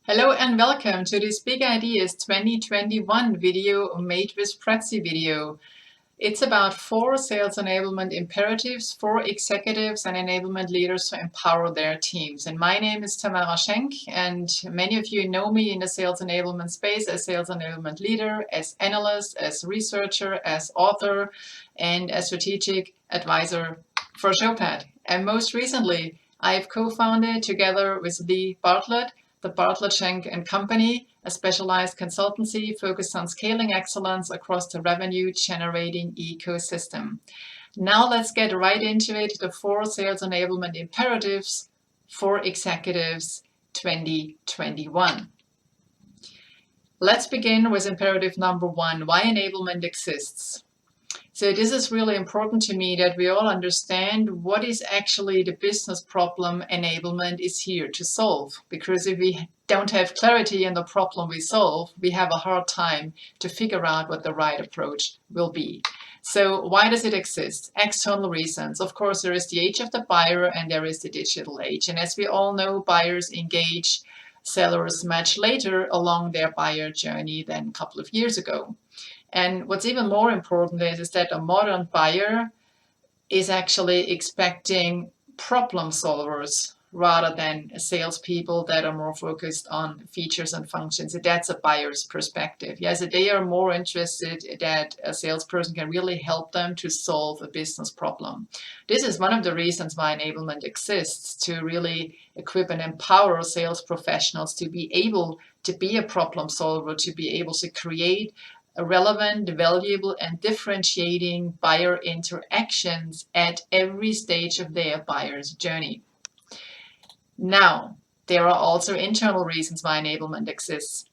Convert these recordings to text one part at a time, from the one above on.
Hello and welcome to this Big Ideas 2021 video made with Prezi video. It's about 4 sales enablement imperatives for executives and enablement leaders to empower their teams. And my name is Tamara Schenk, and many of you know me in the sales enablement space as sales enablement leader, as analyst, as researcher, as author, and as strategic advisor for Showpad. And most recently, I've co-founded together with Lee Bartlett the Tamara Schenk and Company, a specialized consultancy focused on scaling excellence across the revenue-generating ecosystem. Now let's get right into it, the 4 sales enablement imperatives for executives 2021. Let's begin with imperative number 1, why enablement exists. So this is really important to me that we all understand what is actually the business problem enablement is here to solve. Because if we don't have clarity in the problem we solve, we have a hard time to figure out what the right approach will be. So why does it exist? External reasons. Of course, there is the age of the buyer and there is the digital age. And as we all know, buyers engage sellers much later along their buyer journey than a couple of years ago. And what's even more important is that a modern buyer is actually expecting problem solvers rather than salespeople that are more focused on features and functions. So that's a buyer's perspective. Yes, they are more interested that a salesperson can really help them to solve a business problem. This is one of the reasons why enablement exists, to really equip and empower sales professionals to be able to be a problem solver, to be able to create relevant, valuable, and differentiating buyer interactions at every stage of their buyer's journey. Now, there are also internal reasons why enablement exists.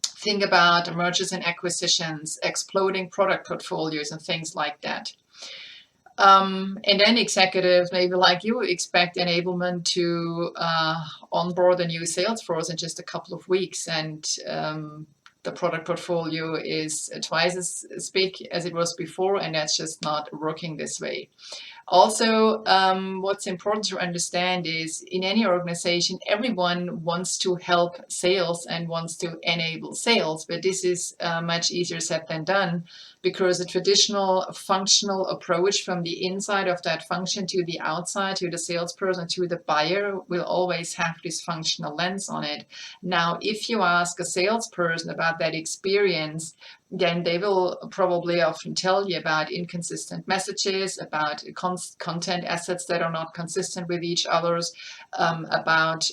Think about mergers and acquisitions, exploding product portfolios, and things like that. And then executives, maybe like you, expect enablement to onboard a new sales force in just a couple of weeks, and the product portfolio is twice as big as it was before, and that's just not working this way. Also, what's important to understand is in any organization, everyone wants to help sales and wants to enable sales, but this is much easier said than done, because a traditional functional approach from the inside of that function to the outside, to the salesperson, to the buyer, will always have this functional lens on it. Now, if you ask a salesperson about that experience, then they will probably often tell you about inconsistent messages, about content assets that are not consistent with each other's, about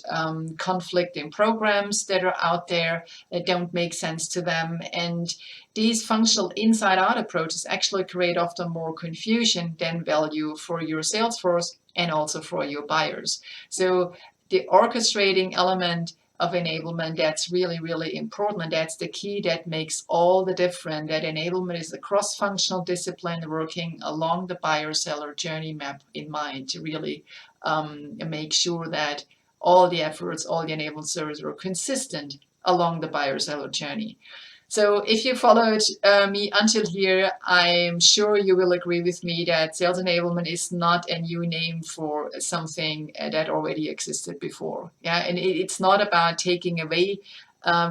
conflicting programs that are out there that don't make sense to them. And these functional inside-out approaches actually create often more confusion than value for your sales force and also for your buyers. So the orchestrating element of enablement, that's really, really important, and that's the key that makes all the difference. That enablement is a cross-functional discipline working along the buyer-seller journey map in mind to really make sure that all the efforts, all the enabled services are consistent along the buyer-seller journey. So if you followed me until here, I'm sure you will agree with me that sales enablement is not a new name for something that already existed before. Yeah, and it's not about taking away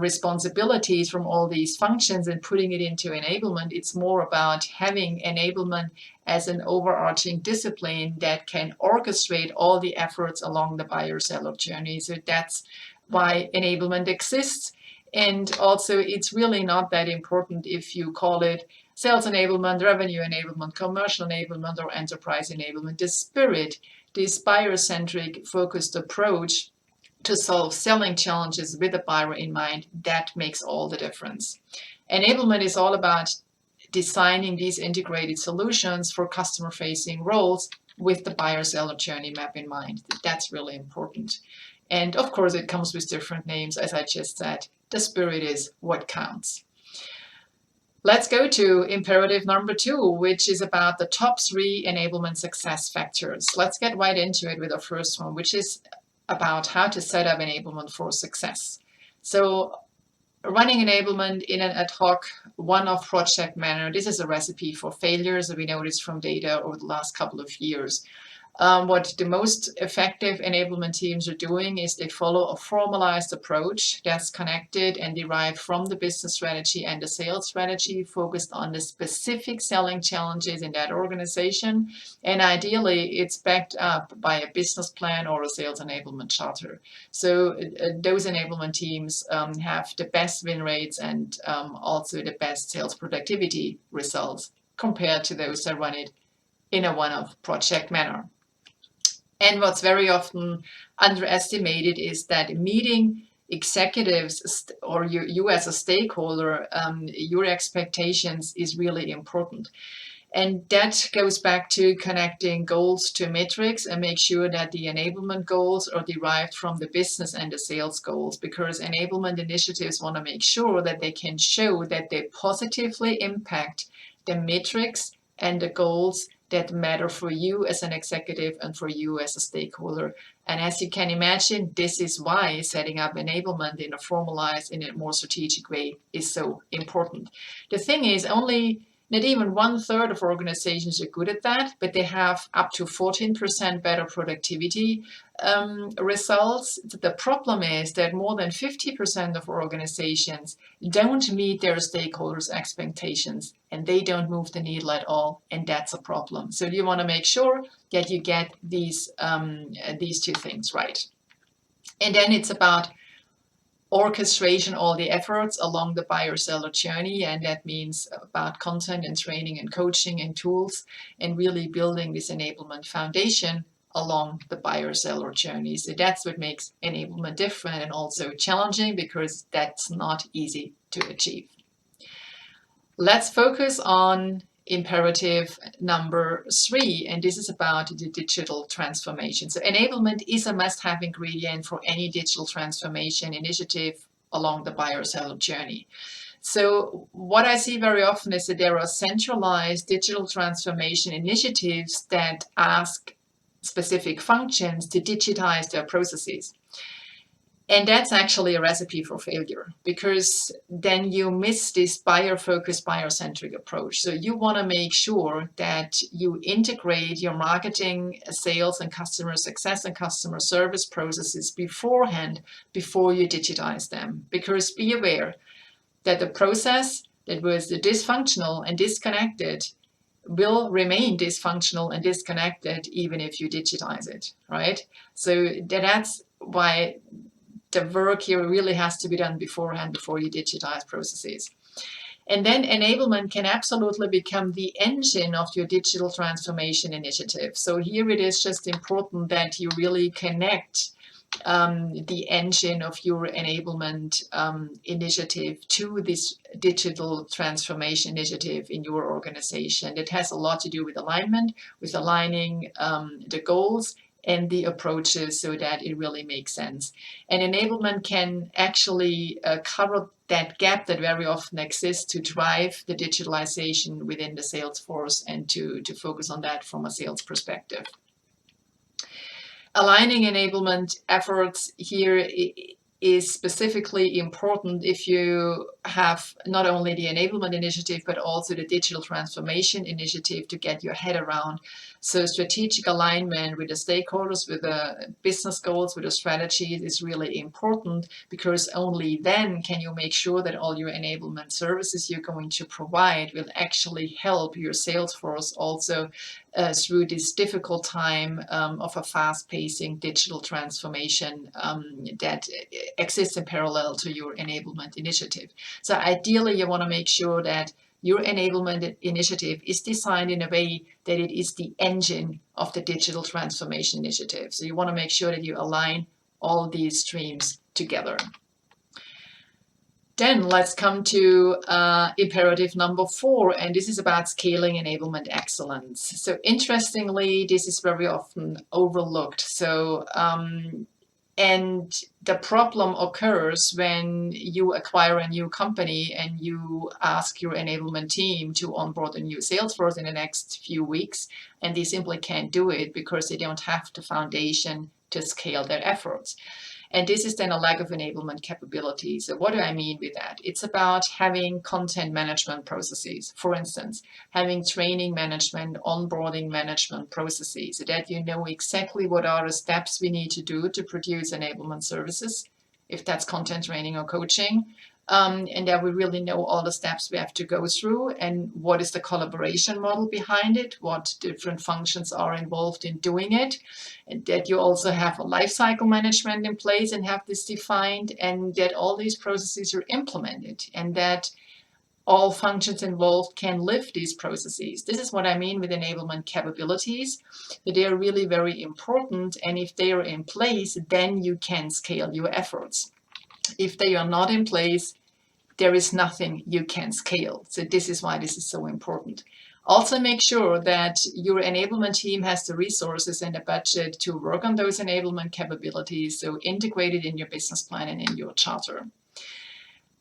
responsibilities from all these functions and putting it into enablement. It's more about having enablement as an overarching discipline that can orchestrate all the efforts along the buyer-seller journey. So that's why enablement exists. And also, it's really not that important if you call it sales enablement, revenue enablement, commercial enablement, or enterprise enablement. The spirit, this buyer-centric focused approach to solve selling challenges with the buyer in mind, that makes all the difference. Enablement is all about designing these integrated solutions for customer-facing roles with the buyer-seller journey map in mind. That's really important. And of course, it comes with different names, as I just said. The spirit is what counts. Let's go to imperative number 2, which is about the top 3 enablement success factors. Let's get right into it with the first one, which is about how to set up enablement for success. So running enablement in an ad hoc, one-off project manner, this is a recipe for failures, and we know this from data over the last couple of years. What the most effective enablement teams are doing is they follow a formalized approach that's connected and derived from the business strategy and the sales strategy, focused on the specific selling challenges in that organization. And ideally, it's backed up by a business plan or a sales enablement charter. So those enablement teams have the best win rates and also the best sales productivity results compared to those that run it in a one-off project manner. And what's very often underestimated is that meeting executives or you as a stakeholder, your expectations is really important. And that goes back to connecting goals to metrics and make sure that the enablement goals are derived from the business and the sales goals, because enablement initiatives want to make sure that they can show that they positively impact the metrics and the goals that matter for you as an executive and for you as a stakeholder. And as you can imagine, this is why setting up enablement in a formalized, in a more strategic way is so important. The thing is, not even 1/3 of organizations are good at that, but they have up to 14% better productivity results. The problem is that more than 50% of organizations don't meet their stakeholders' expectations, and they don't move the needle at all, and that's a problem. So you want to make sure that you get these two things right. And then it's about orchestration, all the efforts along the buyer-seller journey, and that means about content and training and coaching and tools, and really building this enablement foundation along the buyer-seller journey. So that's what makes enablement different and also challenging, because that's not easy to achieve. Let's focus on imperative number 3, and this is about the digital transformation. So enablement is a must-have ingredient for any digital transformation initiative along the buyer-seller journey. So what I see very often is that there are centralized digital transformation initiatives that ask specific functions to digitize their processes. And that's actually a recipe for failure, because then you miss this buyer-focused, buyer-centric approach. So you want to make sure that you integrate your marketing, sales, and customer success and customer service processes beforehand, before you digitize them. Because be aware that the process that was dysfunctional and disconnected will remain dysfunctional and disconnected even if you digitize it, right? So that's why the work here really has to be done beforehand, before you digitize processes. And then enablement can absolutely become the engine of your digital transformation initiative. So here it is just important that you really connect the engine of your enablement initiative to this digital transformation initiative in your organization. It has a lot to do with alignment, with aligning the goals and the approaches so that it really makes sense. And enablement can actually cover that gap that very often exists to drive the digitalization within the sales force and to focus on that from a sales perspective. Aligning enablement efforts here is specifically important if you have not only the enablement initiative, but also the digital transformation initiative to get your head around. So strategic alignment with the stakeholders, with the business goals, with the strategies is really important, because only then can you make sure that all your enablement services you're going to provide will actually help your sales force also through this difficult time of a fast-pacing digital transformation that exists in parallel to your enablement initiative. So ideally, you want to make sure that your enablement initiative is designed in a way that it is the engine of the digital transformation initiative. So you want to make sure that you align all these streams together. Then let's come to imperative number 4, and this is about scaling enablement excellence. So interestingly, this is very often overlooked. So, and the problem occurs when you acquire a new company and you ask your enablement team to onboard a new sales force in the next few weeks, and they simply can't do it because they don't have the foundation to scale their efforts. And this is then a lack of enablement capability. So what do I mean with that? It's about having content management processes, for instance, having training management, onboarding management processes, so that you know exactly what are the steps we need to do to produce enablement services, if that's content training or coaching. And that we really know all the steps we have to go through and what is the collaboration model behind it, what different functions are involved in doing it, and that you also have a life cycle management in place and have this defined, and that all these processes are implemented, and that all functions involved can live these processes. This is what I mean with enablement capabilities, that they are really very important, and if they are in place, then you can scale your efforts. If they are not in place, there is nothing you can scale. So this is why this is so important. Also make sure that your enablement team has the resources and the budget to work on those enablement capabilities, so integrated in your business plan and in your charter.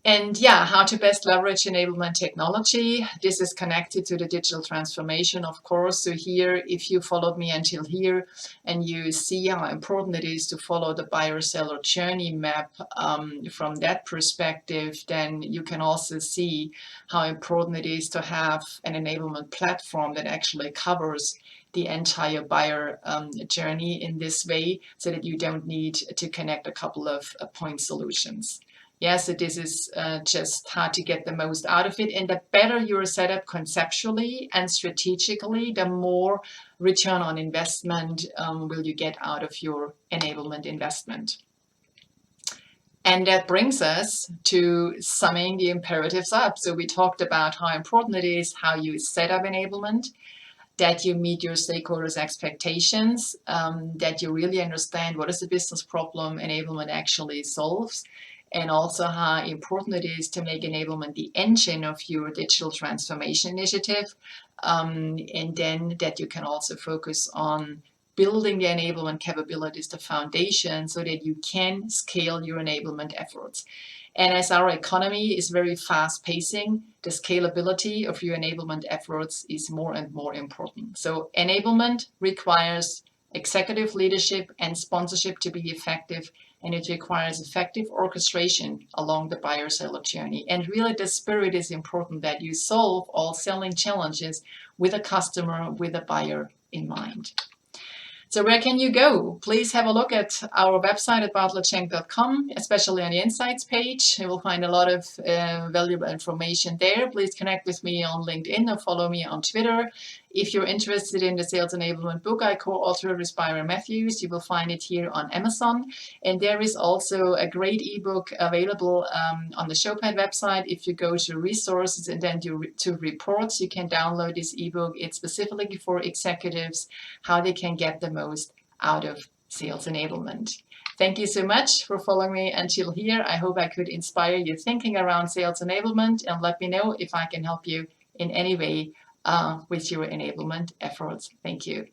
And yeah, how to best leverage enablement technology. This is connected to the digital transformation, of course. So here, if you followed me until here and you see how important it is to follow the buyer-seller journey map from that perspective, then you can also see how important it is to have an enablement platform that actually covers the entire buyer journey in this way, so that you don't need to connect a couple of point solutions. Yes, so this is just how to get the most out of it. And the better you're set up conceptually and strategically, the more return on investment will you get out of your enablement investment. And that brings us to summing the imperatives up. So we talked about how important it is, how you set up enablement, that you meet your stakeholders' expectations, that you really understand what is the business problem enablement actually solves, and also how important it is to make enablement the engine of your digital transformation initiative, and then that you can also focus on building the enablement capabilities, the foundation, so that you can scale your enablement efforts. And as our economy is very fast pacing, the scalability of your enablement efforts is more and more important. So enablement requires executive leadership and sponsorship to be effective, and it requires effective orchestration along the buyer-seller journey. And really the spirit is important, that you solve all selling challenges with a customer, with a buyer in mind. So where can you go? Please have a look at our website at bartlettschenk.com, especially on the Insights page. You will find a lot of valuable information there. Please connect with me on LinkedIn or follow me on Twitter. If you're interested in the Sales Enablement book I co-authored with Byron Matthews, you will find it here on Amazon. And there is also a great ebook available on the Showpad website. If you go to resources and then to reports, you can download this ebook. It's specifically for executives, how they can get the most out of sales enablement. Thank you so much for following me until here. I hope I could inspire your thinking around sales enablement, and let me know if I can help you in any way with your enablement efforts. Thank you.